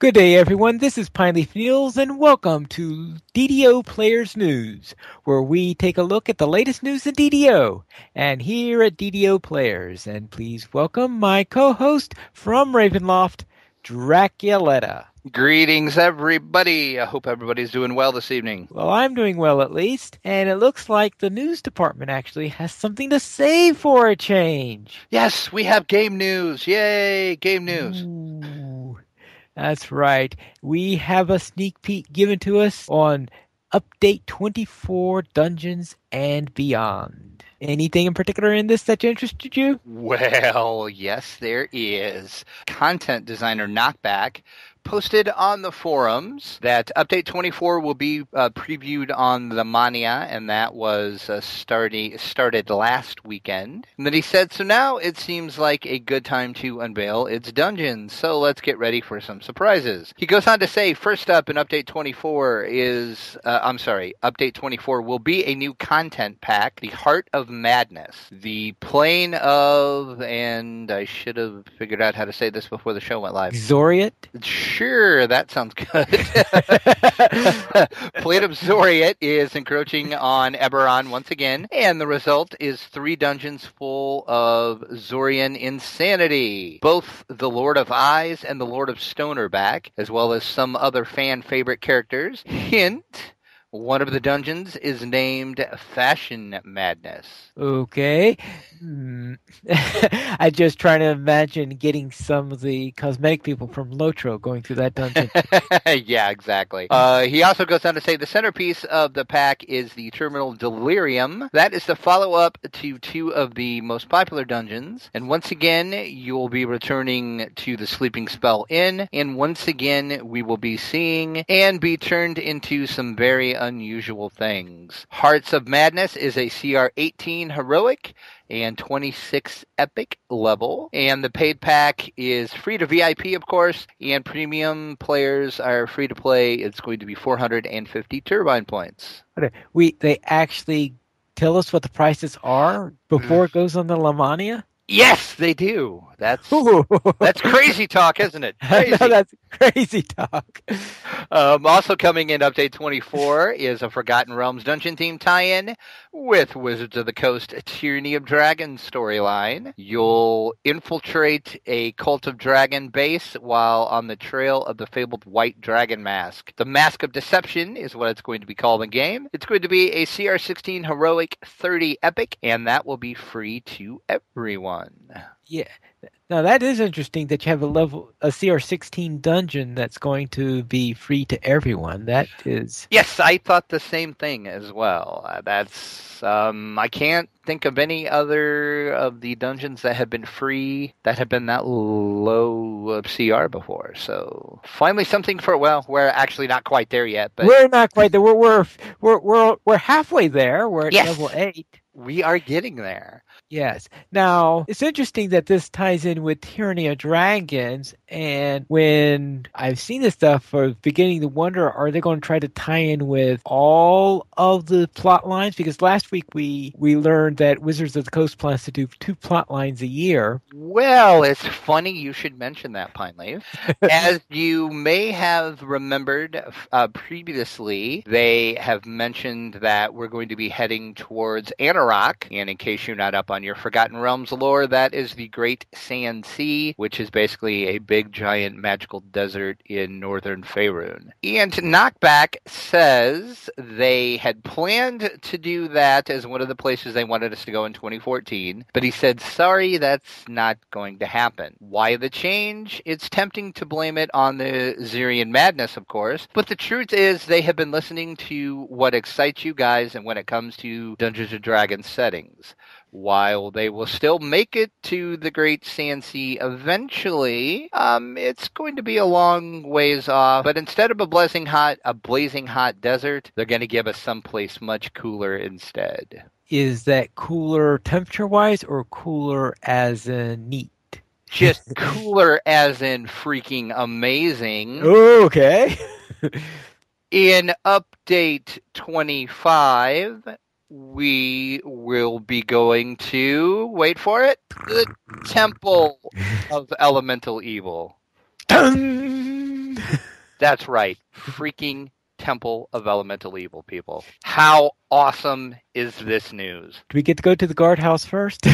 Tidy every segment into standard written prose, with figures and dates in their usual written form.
Good day, everyone. This is Pineleaf News, and welcome to DDO Players News, where we take a look at the latest news in DDO. And here at DDO Players, and please welcome my co-host from Ravenloft, Draculetta. Greetings, everybody. I hope everybody's doing well this evening. Well, I'm doing well at least, and it looks like the news department actually has something to say for a change. Yes, we have game news. Yay, game news. Ooh. That's right. We have a sneak peek given to us on Update 24 Dungeons and Beyond. Anything in particular in this that interested you? Well, yes, there is. Content designer Knockback posted on the forums that Update 24 will be previewed on the Mania, and that was started last weekend. And then he said, so now it seems like a good time to unveil its dungeons, so let's get ready for some surprises. He goes on to say, first up in Update 24 Update 24 will be a new content pack, the Heart of Madness. The plane of, and I should have figured out how to say this before the show went live. Xoriat? Sure, that sounds good. Plane of Xoriat is encroaching on Eberron once again, and the result is 3 dungeons full of Zorian insanity. Both the Lord of Eyes and the Lord of Stone are back, as well as some other fan favorite characters. Hint: one of the dungeons is named Fashion Madness. Okay. I just trying to imagine getting some of the cosmetic people from Lotro going through that dungeon. Yeah, exactly. He also goes on to say the centerpiece of the pack is the Terminal Delirium. That is the follow-up to 2 of the most popular dungeons. And once again, you will be returning to the Sleeping Spell Inn. And once again, we will be seeing and be turned into some very unusual things. Hearts of Madness is a CR 18 heroic and 26 epic level, and the paid pack is free to VIP, of course, and premium players are free to play. It's going to be 450 turbine points. They actually tell us what the prices are before it goes on the Lamania? Yes, they do. That's crazy talk, isn't it? Crazy. No, that's crazy talk. Also coming in Update 24 is a Forgotten Realms dungeon theme tie-in with Wizards of the Coast Tyranny of Dragons storyline. You'll infiltrate a Cult of Dragon base while on the trail of the fabled White Dragon Mask. The Mask of Deception is what it's going to be called in game. It's going to be a CR16 heroic 30 epic, and that will be free to everyone. Yeah. Now that is interesting that you have a CR16 dungeon that's going to be free to everyone. That is. Yes, I thought the same thing as well. I can't think of any other of the dungeons that have been free that have been that low of CR before. So finally something we're actually not quite there yet, but we're not quite there. We're halfway there. We're at level 8. We are getting there. Yes. Now, it's interesting that this ties in with Tyranny of Dragons, and when I've seen this stuff, I was beginning to wonder, are they going to try to tie in with all of the plot lines? Because last week we learned that Wizards of the Coast plans to do 2 plot lines a year. Well, it's funny you should mention that, Pineleaf. As you may have remembered previously, they have mentioned that we're going to be heading towards Anarok, and in case you're not up on your Forgotten Realms lore, that is the Great Sand Sea, which is basically a big giant magical desert in northern Faerun. And Knockback says they had planned to do that as one of the places they wanted us to go in 2014, but he said, sorry, that's not going to happen. Why the change? It's tempting to blame it on the Xorian madness, of course, but the truth is they have been listening to what excites you guys and when it comes to Dungeons & Dragons settings. While they will still make it to the Great Sand Sea eventually, it's going to be a long ways off. But instead of a blazing hot desert, they're going to give us someplace much cooler instead. Is that cooler temperature-wise or cooler as in neat? Just cooler as in freaking amazing. Okay. In Update 25... we will be going to, wait for it, the Temple of Elemental Evil. Dun! That's right. Freaking Temple of Elemental Evil, people. How awesome is this news? Do we get to go to the guardhouse first?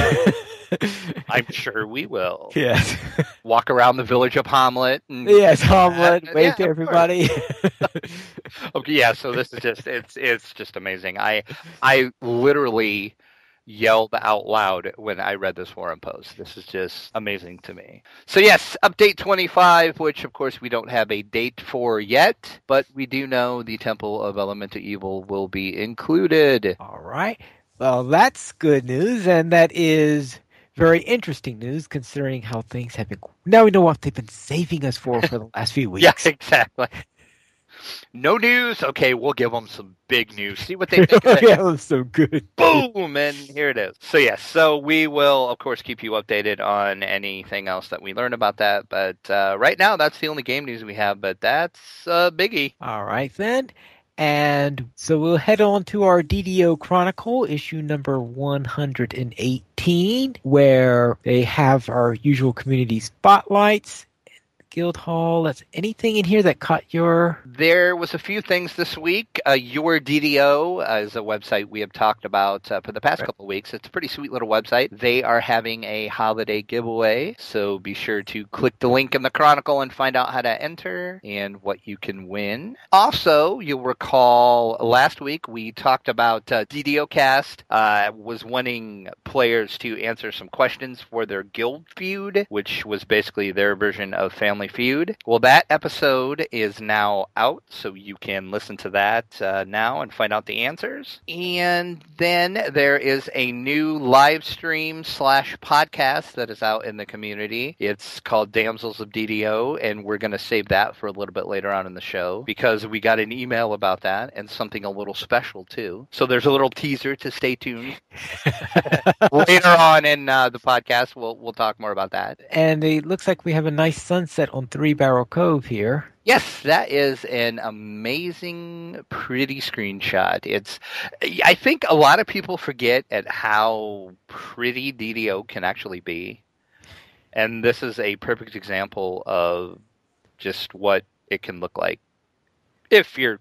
I'm sure we will. Yes. Walk around the village of Hamlet. And Yes, Hamlet. Wave to of everybody. Okay, yeah, so this is just it's just amazing. I literally yelled out loud when I read this forum post. This is just amazing to me. So yes, update 25, which of course we don't have a date for yet, but we do know the Temple of Elemental Evil will be included. All right. Well, that's good news, and that is very interesting news considering how things have been. Now we know what they've been saving us for the last few weeks. Yeah, exactly. No news? Okay, we'll give them some big news. See what they think of it. Yeah, that was so good. Boom! And here it is. So yes, so we will, of course, keep you updated on anything else that we learn about that. But right now, that's the only game news we have, but that's a biggie. All right, then. And so we'll head on to our DDO Chronicle, issue number 118, where they have our usual community spotlights. Guild Hall. That's anything in here that caught your... There was a few things this week. Your DDO is a website we have talked about for the past couple of weeks. It's a pretty sweet little website. They are having a holiday giveaway, so be sure to click the link in the Chronicle and find out how to enter and what you can win. Also, you'll recall last week we talked about DDO Cast was wanting players to answer some questions for their guild feud, which was basically their version of Family Feud. Well, that episode is now out, so you can listen to that now and find out the answers. And then there is a new live stream / podcast that is out in the community. It's called Damsels of DDO, and we're going to save that for a little bit later on in the show because we got an email about that and something a little special too. So there's a little teaser to stay tuned. Later on in the podcast, we'll talk more about that. And it looks like we have a nice sunset on Three Barrel Cove here. Yes, that is an amazing, pretty screenshot. I think a lot of people forget at how pretty DDO can actually be. And this is a perfect example of just what it can look like. If your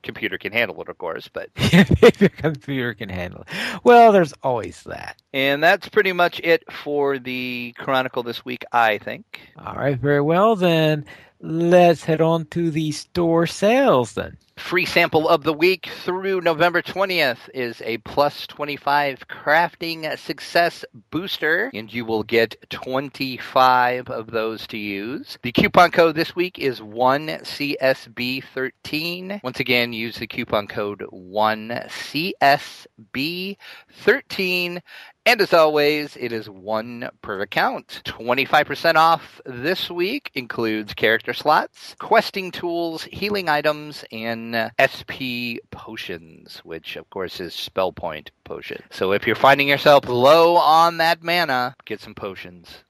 computer can handle it, of course, but if your computer can handle it. Well, there's always that. And that's pretty much it for the Chronicle this week, I think. All right, very well, then let's head on to the store sales then. Free sample of the week through November 20th is a plus 25 crafting success booster, and you will get 25 of those to use. The coupon code this week is 1CSB13. Once again, use the coupon code 1CSB13. And as always, it is one per account. 25% off this week includes character slots, questing tools, healing items, and SP potions, which of course is spell point potion. So if you're finding yourself low on that mana, get some potions.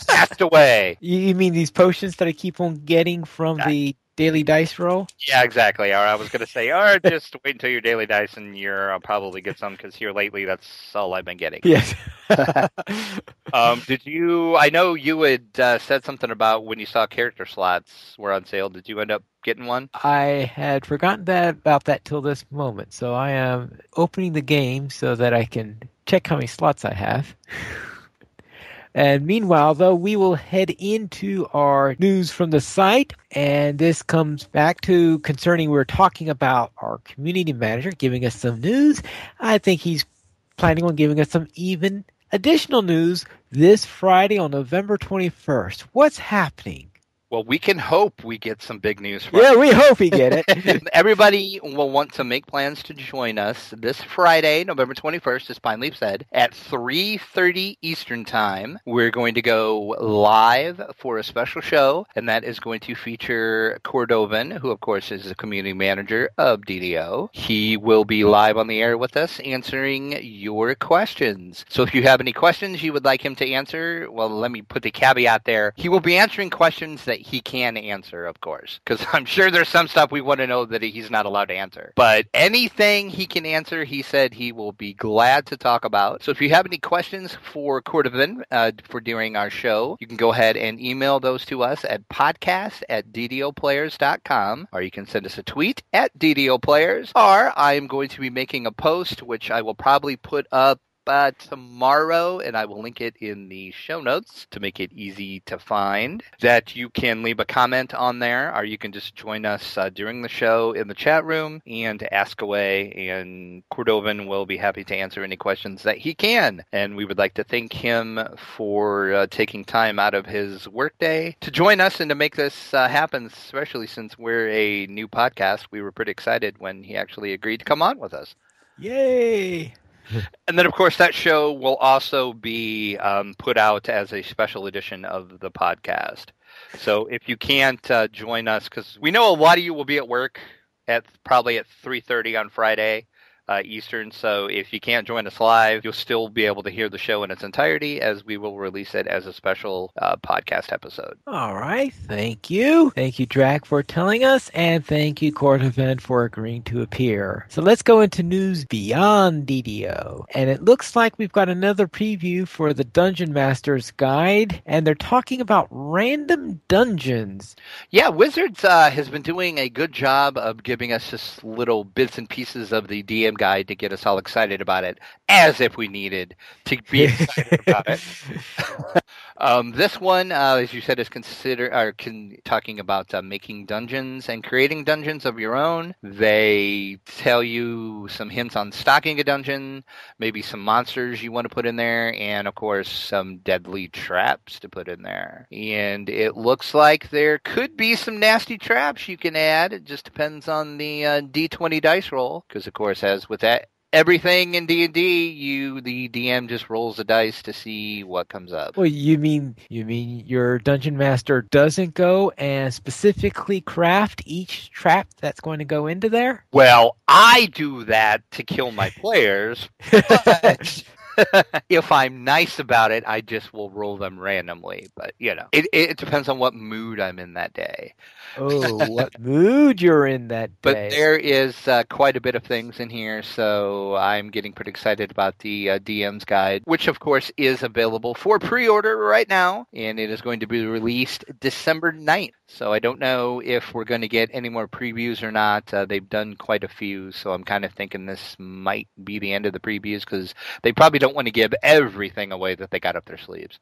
Fast away. You mean these potions that I keep on getting from the daily dice roll? Yeah, exactly. Or I was going to say, or just wait until your daily dice and I'll probably get some because here lately that's all I've been getting. Yes. Did you, I know you had said something about when you saw character slots were on sale. Did you end up getting one? I had forgotten about that till this moment. So I am opening the game so that I can check how many slots I have. And meanwhile, though, we will head into our news from the site. And this comes back to concerning we're talking about our community manager giving us some news. I think he's planning on giving us some even additional news this Friday on November 21st. What's happening? Well, we can hope we get some big news. Yeah, we hope we get it. Everybody will want to make plans to join us this Friday, November 21st, as Pineleaf said, at 3:30 Eastern Time. We're going to go live for a special show, and that is going to feature Cordovan, who, of course, is the community manager of DDO. He will be live on the air with us answering your questions. So if you have any questions you would like him to answer, well, let me put the caveat there. He will be answering questions that that he can answer, of course, because I'm sure there's some stuff we want to know that he's not allowed to answer. But anything he can answer, he said he will be glad to talk about. So if you have any questions for Cordovan for during our show, you can go ahead and email those to us at podcast@ddoplayers.com, or you can send us a tweet at ddoplayers, or I am going to be making a post, which I will probably put up tomorrow, and I will link it in the show notes to make it easy to find, that you can leave a comment on there, or you can just join us during the show in the chat room and ask away, and Cordovan will be happy to answer any questions that he can. And we would like to thank him for taking time out of his workday to join us and to make this happen, especially since we're a new podcast. We were pretty excited when he actually agreed to come on with us. Yay! And then, of course, that show will also be put out as a special edition of the podcast. So if you can't join us, because we know a lot of you will be at work probably at 3:30 on Friday Eastern. So if you can't join us live, you'll still be able to hear the show in its entirety, as we will release it as a special podcast episode. All right. Thank you. Thank you, Drac, for telling us, and thank you, Cordovan, for agreeing to appear. So let's go into news beyond DDO. And it looks like we've got another preview for the Dungeon Master's Guide, and they're talking about random dungeons. Yeah, Wizards has been doing a good job of giving us just little bits and pieces of the DM guide to get us all excited about it, as if we needed to be excited about it. This one, as you said, is talking about making dungeons and creating dungeons of your own. They tell you some hints on stocking a dungeon, maybe some monsters you want to put in there, and of course some deadly traps to put in there. And it looks like there could be some nasty traps you can add. It just depends on the D20 dice roll, because of course, as with that everything in D&D, the DM just rolls the dice to see what comes up. Well, you mean your dungeon master doesn't go and specifically craft each trap that's going to go into there? Well, I do that to kill my players, but if I'm nice about it, I just will roll them randomly. But, it depends on what mood I'm in that day. Oh, what mood you're in that day. But there is quite a bit of things in here, so I'm getting pretty excited about the DM's Guide, which, of course, is available for pre-order right now, and it is going to be released December 9th. So I don't know if we're going to get any more previews or not. They've done quite a few, so I'm kind of thinking this might be the end of the previews, because they probably don't want to give everything away that they got up their sleeves.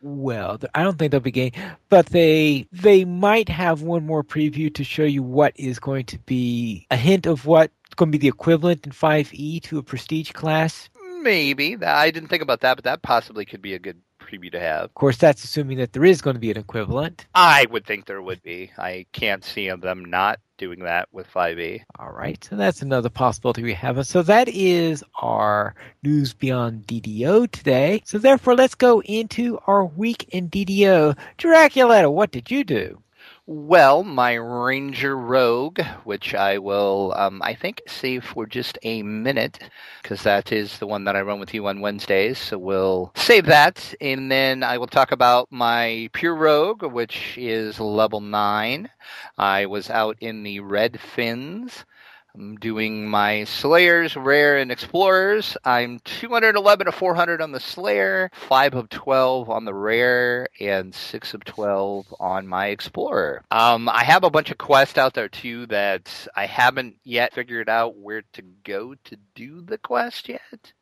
Well, I don't think they'll be getting, but they might have one more preview to show you what is going to be a hint of what's going to be the equivalent in 5e to a prestige class. Maybe. I didn't think about that, but that possibly could be a good preview to have. Of course, that's assuming that there is going to be an equivalent. I would think there would be. I can't see them not doing that with 5e. All right, so that's another possibility we have. So that is our news beyond DDO today. So therefore, let's go into our week in DDO. Draculetta, what did you do? Well, my Ranger Rogue, which I will, I think, save for just a minute, because that is the one that I run with you on Wednesdays, so we'll save that, and then I will talk about my Pure Rogue, which is level 9. I was out in the Red Fins. I'm doing my Slayers, Rare, and Explorers. I'm 211 of 400 on the Slayer, 5 of 12 on the Rare, and 6 of 12 on my Explorer. I have a bunch of quests out there, too, that I haven't yet figured out where to go to do the quest yet.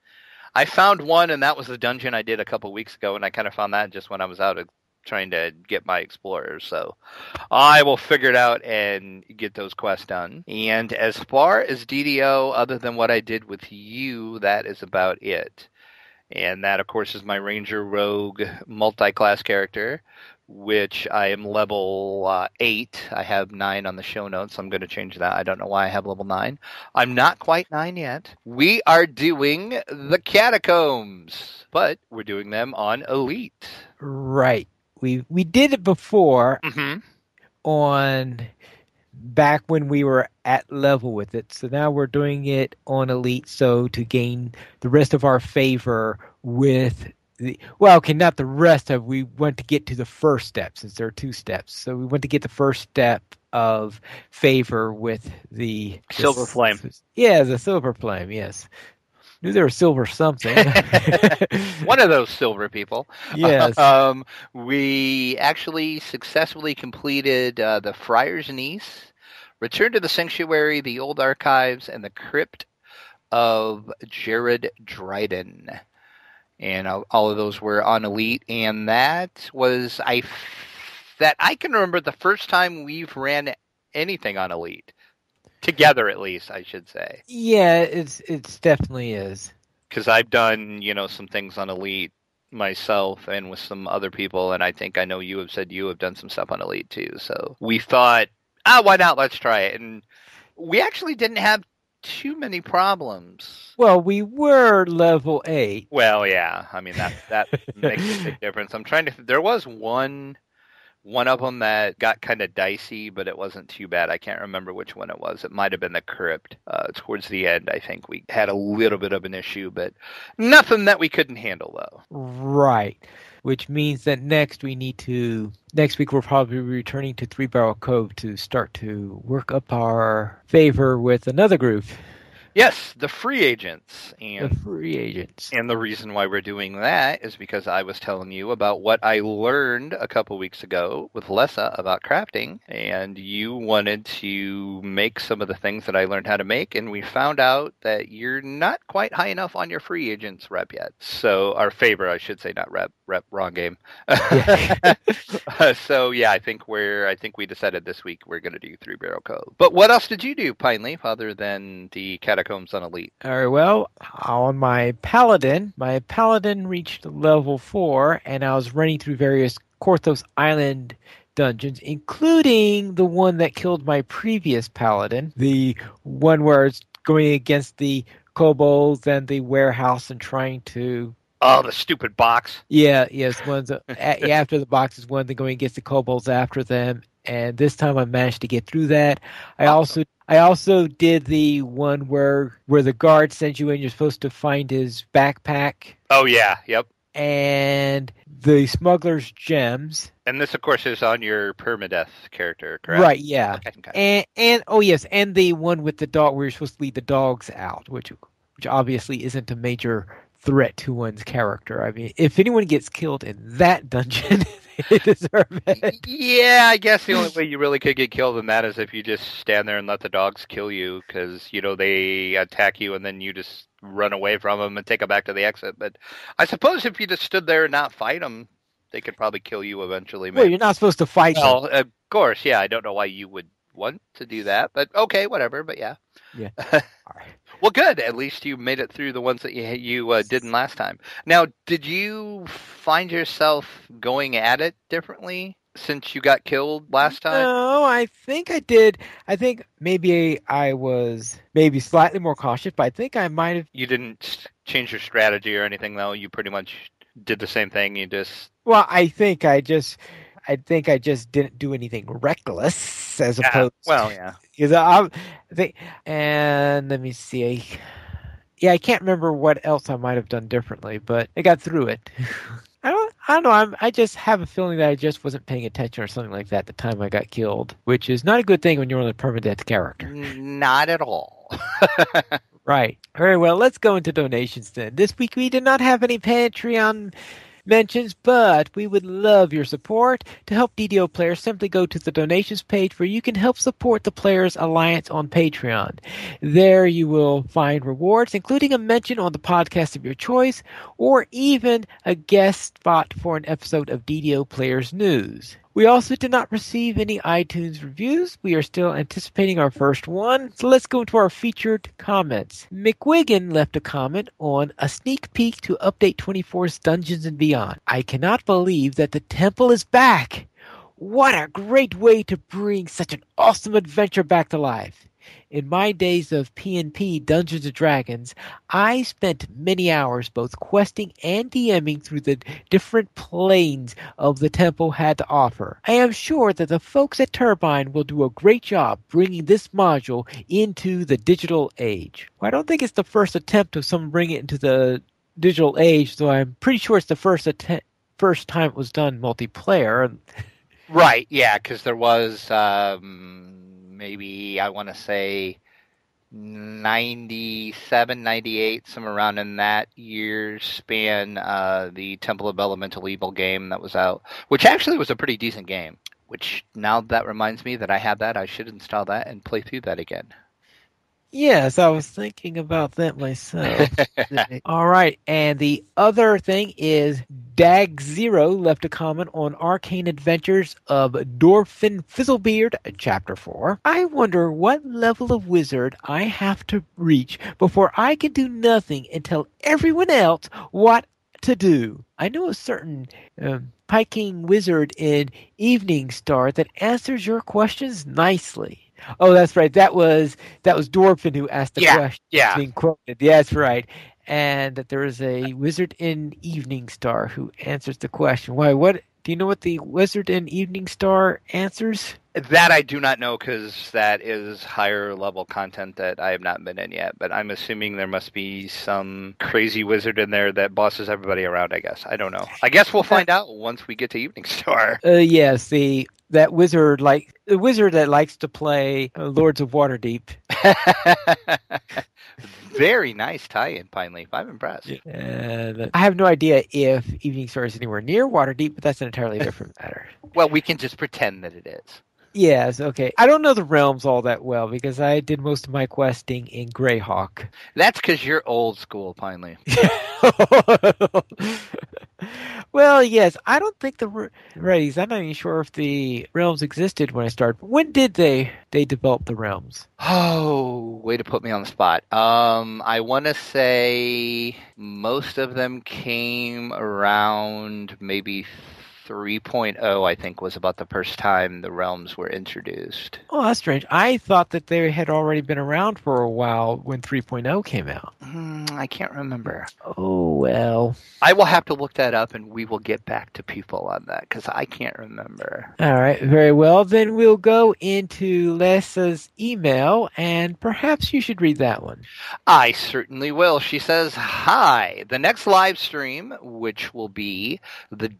I found one, and that was the dungeon I did a couple weeks ago, and I kind of found that just when I was out trying to get my Explorers, so I will figure it out and get those quests done. And as far as DDO, other than what I did with you, that is about it. And that, of course, is my Ranger Rogue multi-class character, which I am level 8. I have 9 on the show notes, so I'm going to change that. I don't know why I have level 9. I'm not quite 9 yet. We are doing the Catacombs, but we're doing them on Elite. Right. We did it before on back when we were at level with it. So now we're doing it on Elite, so to gain the rest of our favor with well, okay, not the rest of. We went to get to the first step since there are two steps. So we went to get the first step of favor with Silver Flame. Yeah, the silver flame. Yes, knew there was silver something. One of those silver people. Yes. We actually successfully completed the Friar's Niece, returned to the Sanctuary, the Old Archives, and the Crypt of Jared Dryden. And all of those were on Elite, and that was that I can remember the first time we've ran anything on Elite together, at least I should say. Yeah, it's definitely is. Because I've done some things on Elite myself and with some other people, and I think I know you have said you have done some stuff on Elite too. So we thought, why not? Let's try it, and we actually didn't have too many problems. Well, we were level 8. Well, yeah. I mean, that makes a big difference. I'm trying to... There was one of them that got kind of dicey, but it wasn't too bad. I can't remember which one it was. It might have been the Crypt. Towards the end, I think we had a little bit of an issue, but nothing that we couldn't handle, though. Right. Which means that next week we're probably returning to Three Barrel Cove to start to work up our favor with another group. Yes, the free agents. The free agents. And the reason why we're doing that is because I was telling you about what I learned a couple weeks ago with Lessa about crafting, and you wanted to make some of the things that I learned how to make, and we found out that you're not quite high enough on your free agents rep yet. So, our favor, I should say, not rep, wrong game. Yeah. So, yeah, I think we decided this week we're going to do Three Barrel Cove. But what else did you do, Pineleaf, other than the Catacombs on Elite? All right, well, on my Paladin reached level 4, and I was running through various Korthos Island dungeons, including the one that killed my previous Paladin, the one where it's going against the kobolds and the warehouse and trying to... Oh, the stupid box. Yeah, yes, one's after the box is one, they're going against the kobolds after them, and this time I managed to get through that. I also did the one where the guard sends you in, you're supposed to find his backpack. Oh, yeah, yep. And the smuggler's gems. And this, of course, is on your permadeath character, correct? Right, yeah. Okay. And oh, yes, and the one with the dog where you're supposed to lead the dogs out, which obviously isn't a major threat to one's character. I mean, if anyone gets killed in that dungeon, they deserve it. Yeah, I guess the only way you really could get killed in that is if you just stand there and let the dogs kill you, because they attack you and then you just run away from them and take them back to the exit. But I suppose if you just stood there and not fight them, they could probably kill you eventually. Maybe. Well, you're not supposed to fight them. Well, of course, yeah. I don't know why you would want to do that, but okay, whatever. But yeah. Yeah. All right. Well, good. At least you made it through the ones that you didn't last time. Now, did you find yourself going at it differently since you got killed last time? No, I think I did. I think maybe I was slightly more cautious, but I think I might have... You didn't change your strategy or anything, though? You pretty much did the same thing? You just... Well, I think I just didn't do anything reckless as opposed. Well, yeah. And let me see. Yeah, I can't remember what else I might have done differently, but I got through it. I don't know. I just have a feeling that I just wasn't paying attention or something like that at the time I got killed, which is not a good thing when you're on a permadeath character. Not at all. Right. Very well. Let's go into donations then. This week we did not have any Patreon mentions, but we would love your support. To help DDO players, simply go to the donations page where you can help support the Players Alliance on Patreon. There you will find rewards, including a mention on the podcast of your choice, or even a guest spot for an episode of DDO Players News. We also did not receive any iTunes reviews. We are still anticipating our first one. So let's go into our featured comments. McWiggin left a comment on a sneak peek to Update 24's Dungeons & Beyond. I cannot believe that the temple is back. What a great way to bring such an awesome adventure back to life. In my days of P&P Dungeons & Dragons, I spent many hours both questing and DMing through the different planes of the temple had to offer. I am sure that the folks at Turbine will do a great job bringing this module into the digital age. Well, I don't think it's the first attempt of someone bringing it into the digital age, so I'm pretty sure it's the first time it was done multiplayer. Right, yeah, because there was maybe, I want to say, 97, 98, somewhere around in that year span, the Temple of Elemental Evil game that was out, which actually was a pretty decent game. Which, now that reminds me that I have that, I should install that and play through that again. Yes, I was thinking about that myself. All right, and the other thing is Dag Zero left a comment on Arcane Adventures of Dorfin Fizzlebeard, Chapter 4. I wonder what level of wizard I have to reach before I can do nothing and tell everyone else what to do. I know a certain Piking wizard in Evening Star that answers your questions nicely. Oh, that's right. That was Dorfin who asked the question. Yeah. Being quoted. Yeah, that's right. And that there is a wizard in Evening Star who answers the question. Why? What? Do you know what the wizard in Evening Star answers? That I do not know, because that is higher level content that I have not been in yet. But I'm assuming there must be some crazy wizard in there that bosses everybody around, I guess. I don't know. I guess we'll find out once we get to Evening Star. Yes, that wizard, the wizard that likes to play Lords of Waterdeep. Very nice tie-in, Pineleaf. I'm impressed. And I have no idea if Evening Star is anywhere near Waterdeep, but that's an entirely different matter. Well, we can just pretend that it is. Yes, okay. I don't know the realms all that well because I did most of my questing in Greyhawk. That's because you're old school, Pineleaf. Well, yes, I don't think Righties. I'm not even sure if the realms existed when I started. When did they develop the realms? Oh, way to put me on the spot. I want to say most of them came around maybe 3.0, I think, was about the first time the realms were introduced. Oh, that's strange. I thought that they had already been around for a while when 3.0 came out. I can't remember. Oh, well. I will have to look that up, and we will get back to people on that, because I can't remember. All right, very well. Then we'll go into Lesa's email, and perhaps you should read that one. I certainly will. She says, "Hi, the next live stream, which will be the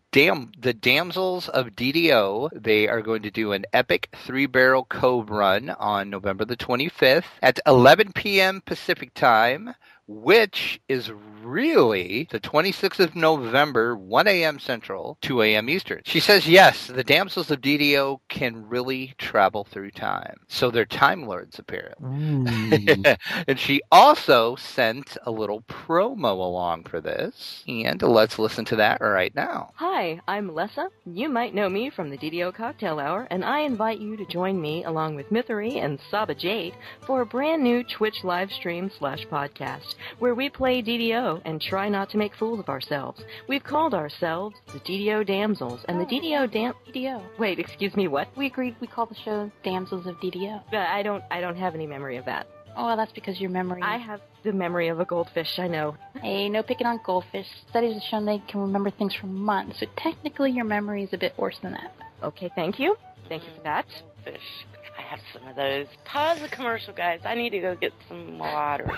Damsels of DDO, they are going to do an epic 3-barrel cove run on November the 25th at 11 p.m. Pacific time, which is really the 26th of November, 1 a.m. Central, 2 a.m. Eastern." She says, yes, the Damsels of DDO can really travel through time. So they're Time Lords, apparently. And she also sent a little promo along for this. And let's listen to that right now. Hi, I'm Lessa. You might know me from the DDO Cocktail Hour, and I invite you to join me along with Mithery and Saba Jade for a brand new Twitch live stream / podcast where we play DDO and try not to make fools of ourselves. We've called ourselves the DDO Damsels, and the DDO. Wait, excuse me, what? We agreed we call the show Damsels of DDO. I don't have any memory of that. Oh, well, that's because your memory... I have the memory of a goldfish, I know. Hey, no picking on goldfish. Studies have shown they can remember things for months, so technically your memory is a bit worse than that. Okay, thank you. Thank you for that. Fish. I have some of those. Pause the commercial, guys. I need to go get some water.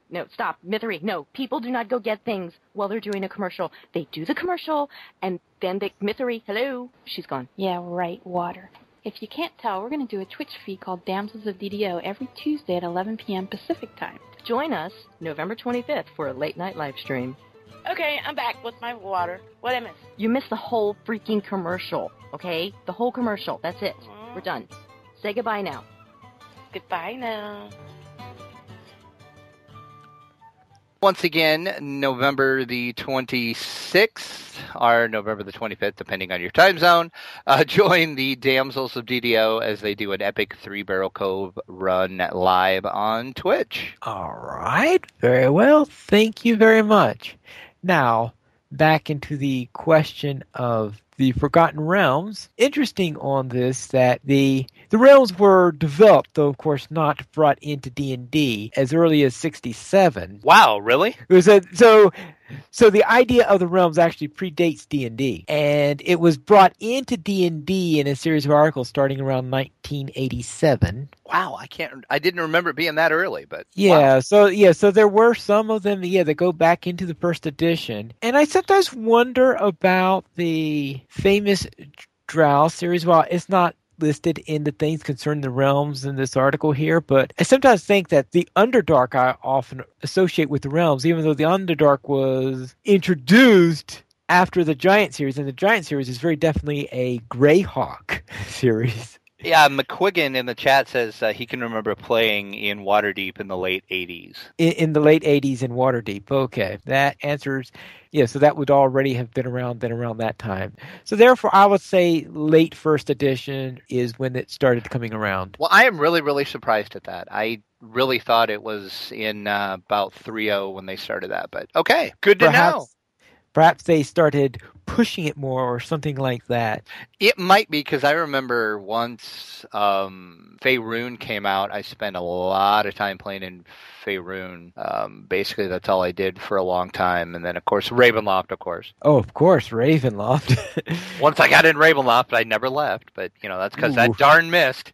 No, stop. Mithery, no. People do not go get things while they're doing a commercial. They do the commercial, and then Mithery, hello. She's gone. Yeah, right, water. If you can't tell, we're going to do a Twitch feed called Damsels of DDO every Tuesday at 11 p.m. Pacific time. Join us November 25th for a late night live stream. Okay, I'm back with my water. What'd I miss? You missed the whole freaking commercial, okay? The whole commercial. That's it. We're done. Say goodbye now. Goodbye now. Once again, November the 26th, or November the 25th, depending on your time zone, join the Damsels of DDO as they do an epic 3-barrel cove run live on Twitch. All right. Very well. Thank you very much. Now, back into the question of the Forgotten Realms. Interesting on this that the The realms were developed, though of course not brought into D&D, as early as 67. Wow, really? It was so the idea of the realms actually predates D&D, and it was brought into D&D in a series of articles starting around 1987. Wow, I didn't remember it being that early, but Yeah, wow. so there were some of them, that go back into the first edition. And I sometimes wonder about the famous Drow series. Well, it's not listed in the things concerning the realms in this article here, but I sometimes think that the Underdark I often associate with the realms, even though the Underdark was introduced after the Giant series, and the Giant series is very definitely a Greyhawk series. Yeah, McQuiggan in the chat says he can remember playing in Waterdeep in the late 80s. In the late 80s in Waterdeep. Okay, that answers. Yeah, so that would already have been around that time. So therefore, I would say late first edition is when it started coming around. Well, I am really, really surprised at that. I really thought it was in about 3.0 when they started that, but okay, good to know. Perhaps they started pushing it more or something like that. It might be, because I remember once Faerun came out, I spent a lot of time playing in Faerun. Basically, that's all I did for a long time. And then, of course, Ravenloft, of course. Oh, of course, Ravenloft. Once I got in Ravenloft, I never left. But, that's because that darn mist.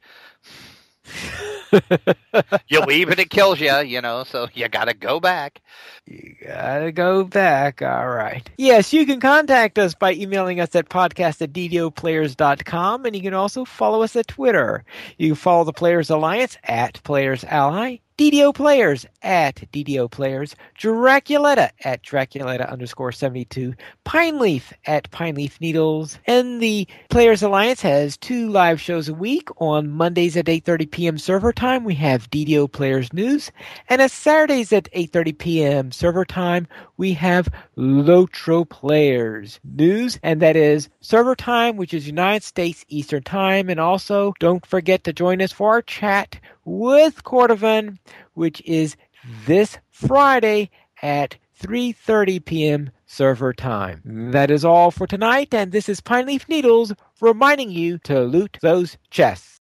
You leave and it kills you, so you gotta go back. You gotta go back. All right. Yes, you can contact us by emailing us at podcast@ddoplayers.com, and you can also follow us at Twitter. You can follow the Players Alliance at Players Ally, DDO Players at DDO Players, Draculetta at Draculetta_72, Pineleaf at Pineleaf Needles, and the Players Alliance has 2 live shows a week. On Mondays at 8:30 p.m. server time, we have DDO Players News, and on Saturdays at 8:30 p.m. server time, we have Lotro Players News, and that is server time, which is United States Eastern Time. And also, don't forget to join us for our chat with Cordovan, which is this Friday at 3:30 p.m. server time. That is all for tonight, and this is Pineleaf Needles reminding you to loot those chests.